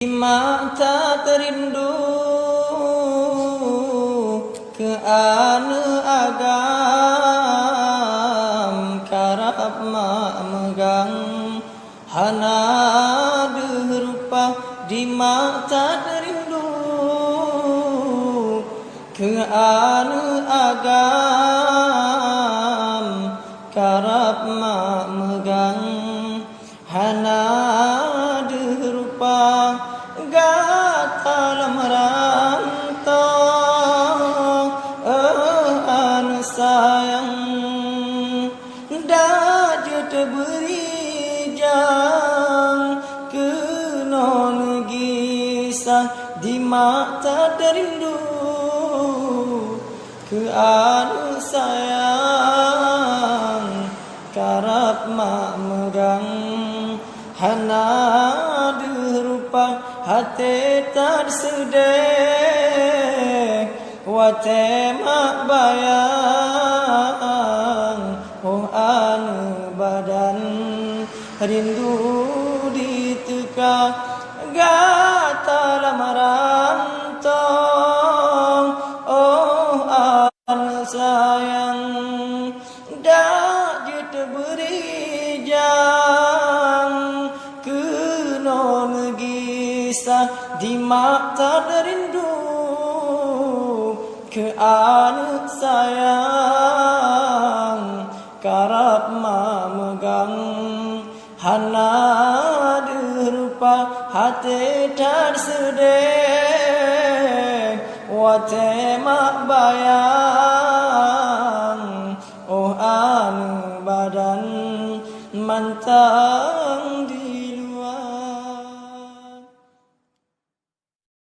mata terindu ke anu agam karap mak megang hana rupa di mata terindu ke anu agam karap mak megang hana rupa gata lam rantau anu sayang dah je beri jang ke non gisah di mata terindu ke anu sayang karap mak megang hana rupa hati tak sedih wate mak bayang oh anu badan rindu diteka gata lamarantong oh anu sayang dah je beri jang ke non gisah di mata terindu ke anu sayang karap mak megang hana rupa hati tak sedih wate mak bayang oh anu badan mantap